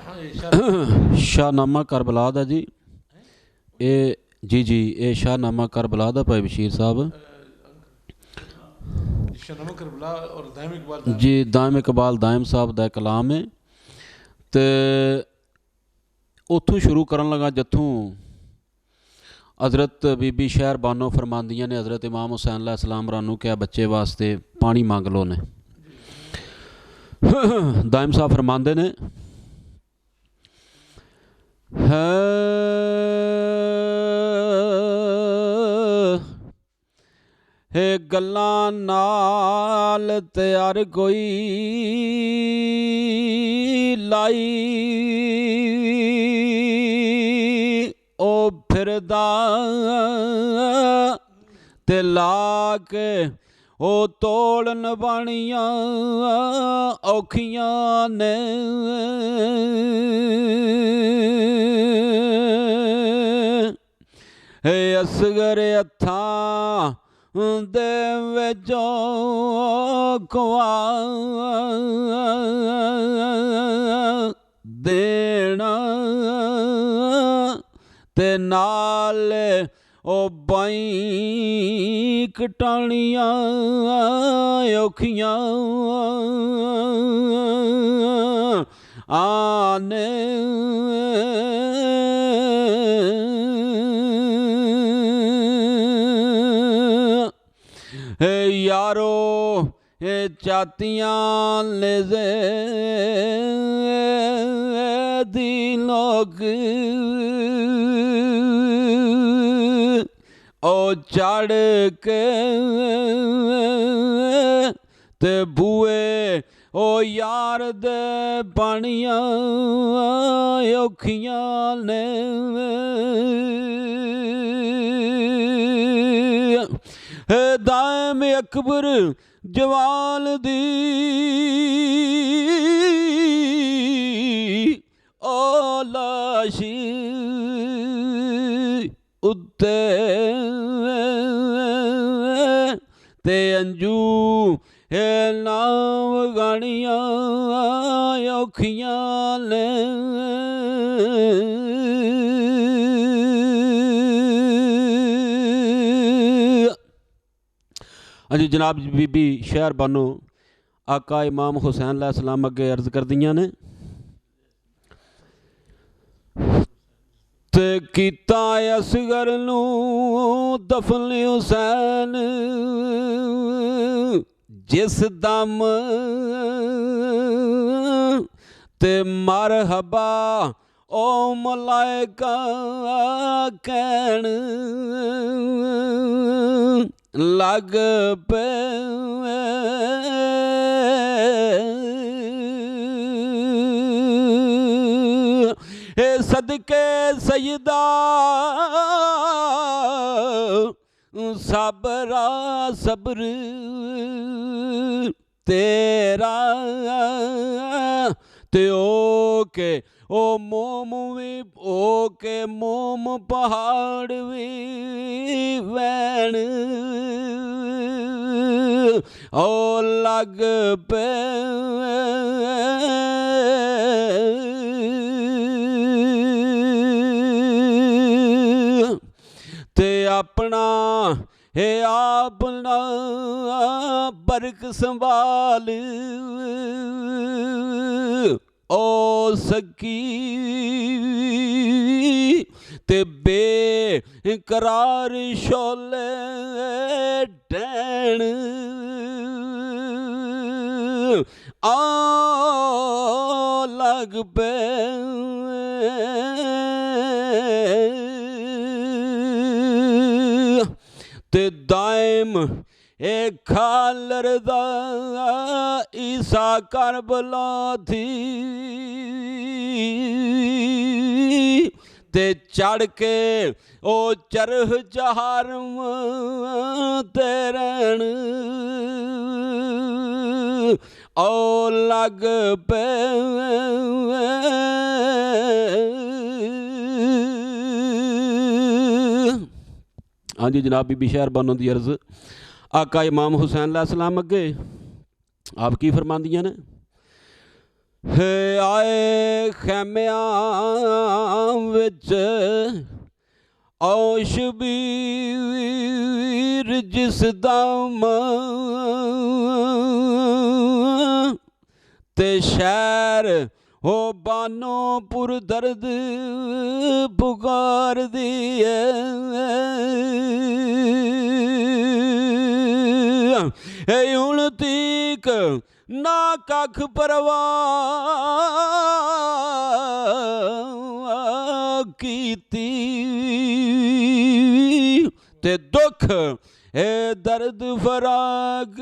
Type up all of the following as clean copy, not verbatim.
Shahnameh Karbala दा जी, ये जी जी ये शाहनामा करबला दा भाई बशीर साहब शाहनामा करबला और दाइम इकबाल जी, दाइम इकबाल दाइम साहब दा कलाम है। तो उत्थों शुरू करन लगा जत्थों हज़रत बीबी शहर बानो फरमांदियां ने हज़रत इमाम हुसैन अलैहिस्सलाम रानू क्या बच्चे वास्ते पानी मंग लो ने। दाइम साहब फरमांदे ने हे गल्लां नाल ते हर कोई लाई ओ फिरदा ते ला के ओ तोड़न बाणियां औखियां ने। हे असगर हत्थां दे विचों खुआ देना ते नाल ओ बाई कटानियां औखियां आने। यारो ये चातियां ले दी लोग ओ चढ़ के ते बुए ओ यार दे पानियां औखियां ने। दाइम अकबर जवाल दी ओ लाश उत्ते ते अंजू हे नाम गानियां औखियां ने। जी जनाब बीबी शहर बानो आका इमाम हुसैन अलैहिस्सलाम अगे अर्ज कर दियां ने ते कीता असगर नू दफन हुसैन जिस दम ते मरहबा ओ मलाइका कहन लग पे हे सदके सजदा सबरा सब्र तेरा ते ओ के ओ मोम भी ओ के मोम पहाड़ भी वैन ओ लग पे ते अपना हे आपना बरक संभाल ओ सकी ते बेकरार शोले डैन आ लग पे ते दाइम एक खालर दा ईसा करबला थी ते चढ़ के ओ चरह चहारम तेरन ओ लग पे हाँ जी जनाब बीबी शहर बानो दी अर्ज आका इमाम हुसैन अलैहिस्सलाम अगे आप की फरमांदियां ने ਆਏ ਖੈਮਿਆਂ ਵਿੱਚ ਔ ਸ਼ਬੀਰ ਜਿਸ ਦਾ ਮਾਂ ਤੇ ਸ਼ਹਿਰ ਹੋ ਬਾਨੋਪੁਰ ਦਰਦ ਪੁਕਾਰਦੀ ਏ ਹੁਣ ਤੀਕ ਨਾ ਕੱਖ ਪਰਵਾਹ ਕੀਤੀ ਤੇ ਦੁੱਖ ਏ ਦਰਦ ਫਰਾਗ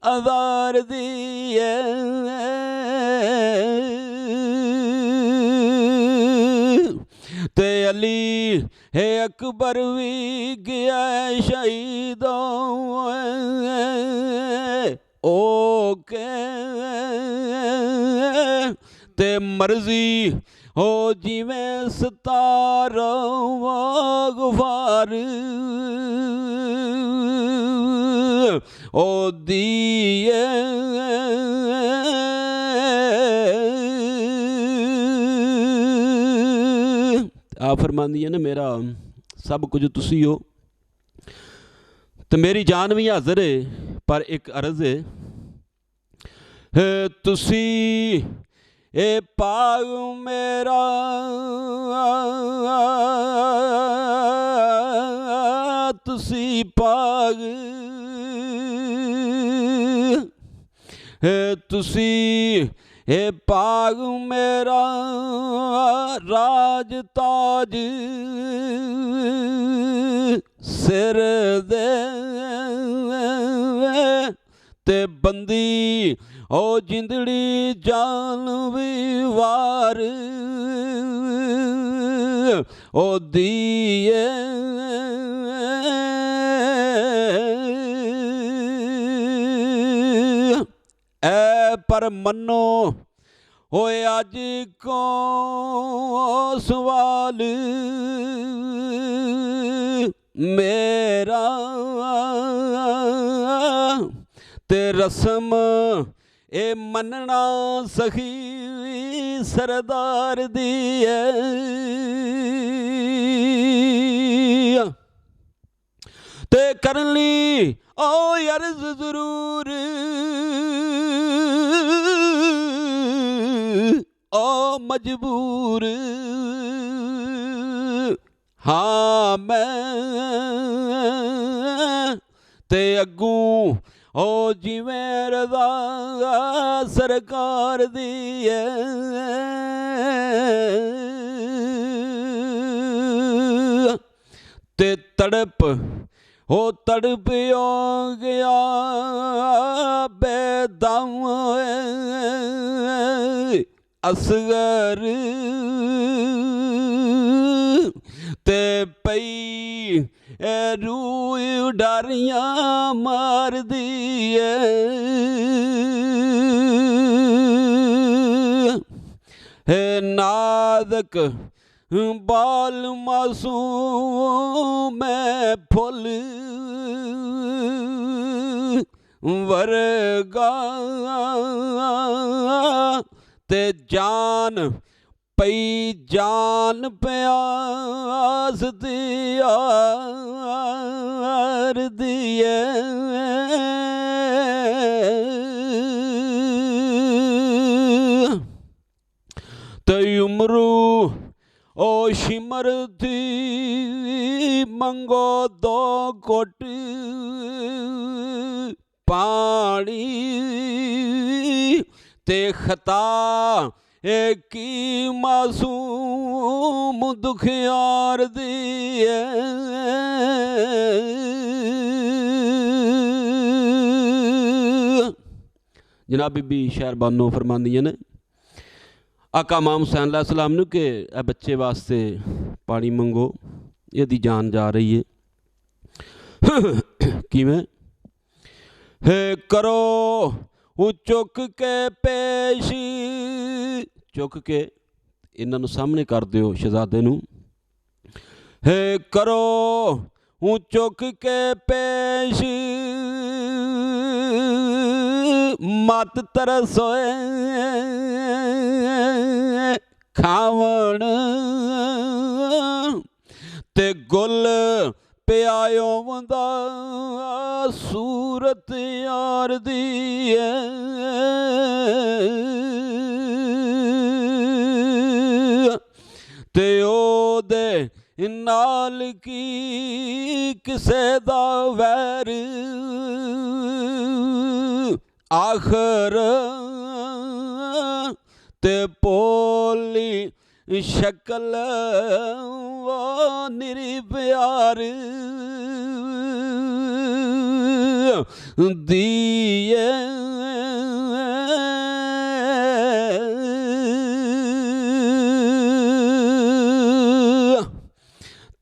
ਆਜ਼ਾਰ ਦੀ ਤੇ ਅਲੀ ਹੈ ਅਕਬਰ ਵੀ ਗਿਆ ਸ਼ਹੀਦ ਓ ਕੇ ਤੇ ਮਰਜ਼ੀ ਹੋ ਜਿਵੇਂ ਸਤਾਰਾ ਗਫਾਰ ਓ ਦੀਏ ਆ ਫਰਮਾਂਦੀ ਹੈ ਨਾ ਮੇਰਾ ਸਭ ਕੁਝ ਤੁਸੀਂ ਹੋ ਤੇ ਮੇਰੀ ਜਾਨ ਵੀ ਹਾਜ਼ਰ ਹੈ ਪਰ ਇੱਕ ਅਰਜ਼ ਹੈ ਤੁਸੀਂ ਇਹ ਪਾਗ ਮੇਰਾ ਤੁਸੀਂ ਪਾਗ ਤੁਸੀਂ ਇਹ ਪਾਗ ਮੇਰਾ ਰਾਜ ਤਾਜ ਸਿਰ ਦੇ ਤੇ ਬੰਦੀ ਓ ਜਿੰਦੜੀ ਜਾਨ ਵੀ ਵਾਰ ਓ ਦੀਏ ਐ ਪਰ ਮੰਨੋ ਹੋਏ ਅੱਜ ਕੋ ਸਵਾਲ ਮੇਰਾ ਤੇ ਰਸਮ ਇਹ ਮੰਨਣਾ ਸਖੀ ਸਰਦਾਰ ਦੀ ਤੇ ਕਰਨ ਲਈ ਓ ਅਰਜ਼ ਜ਼ਰੂਰ ਓ ਮਜਬੂਰ ਹਾਂ ਮੈਂ ਤੇ ਅੱਗੂ ਓ ਜਿਵੇਂ ਰਜ਼ਾ ਸਰਕਾਰ ਦੀ ਤੇ ਤੜਪ ਹੋ ਤੜਪਿਓ ਗਿਆ ਬੇਦਮ ਅਸਗਰ ਤੇ ਪਈ ਐ ਰੂਹ ਡਾਰੀਆਂ ਮਾਰਦੀ ਹੈ ਨਾਜ਼ਕ ਬਾਲ ਮਾਸੂਮ ਮੈਂ ਫੁੱਲ ਵਰਗਾ ਤੇ ਜਾਨ ਪਈ ਜਾਨ ਪਿਆਸ ਦੀ ਆਰਦੀ ਤੇ ਉਮਰੂ ਓ ਸ਼ਿਮਰ ਦੀ ਮੰਗੋ ਦੋ ਘੁੱਟ ਪਾਣੀ ਤੇ ਖਤਾ ਏ ਕੀ ਮਾਸੂਮ ਦੁਖਿਆਰ ਦੀ ਜਨਾਬ ਬੀਬੀ ਸ਼ਹਿਰਬਾਨੋ ਫਰਮਾਉਂਦੀਆਂ ਨੇ ਆਕਾ ਇਮਾਮ ਹੁਸੈਨ ਅਲੈਹਿ ਸਲਾਮ ਨੂੰ ਕਿ ਇਹ ਬੱਚੇ ਵਾਸਤੇ ਪਾਣੀ ਮੰਗੋ, ਇਹਦੀ ਜਾਨ ਜਾ ਰਹੀ ਹੈ। ਕਿਵੇਂ ਹੈ ਕਰੋ ਉਹ ਚੁੱਕ ਕੇ ਪੇਸ਼, ਚੁੱਕ ਕੇ ਇਹਨਾਂ ਨੂੰ ਸਾਹਮਣੇ ਕਰ ਦਿਓ ਸ਼ਹਿਜ਼ਾਦੇ ਨੂੰ। ਹੈ ਕਰੋ ਉਹ ਚੁੱਕ ਕੇ ਪੇਸ਼ मत तरस होए खावण ते गुल प्यायो वंदा सूरत यार दी ते ओदे नाल की किसे दा वैर आखर ते पोली शकल वो निरी प्यार दिए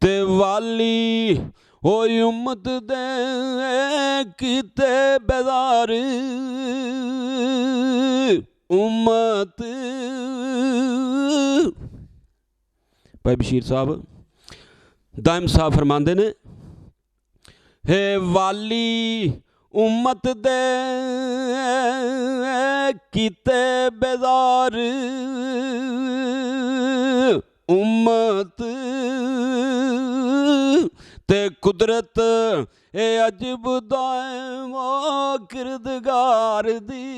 ते वाली ओ उम्मत दे किते बेदार उम्मत। भाई बशीर साहब दाइम साहब फरमांदे ने हे वाली उम्मत दे किते बेदार उम्मत ते कुदरत ए अजब दाएमो किरदगार दी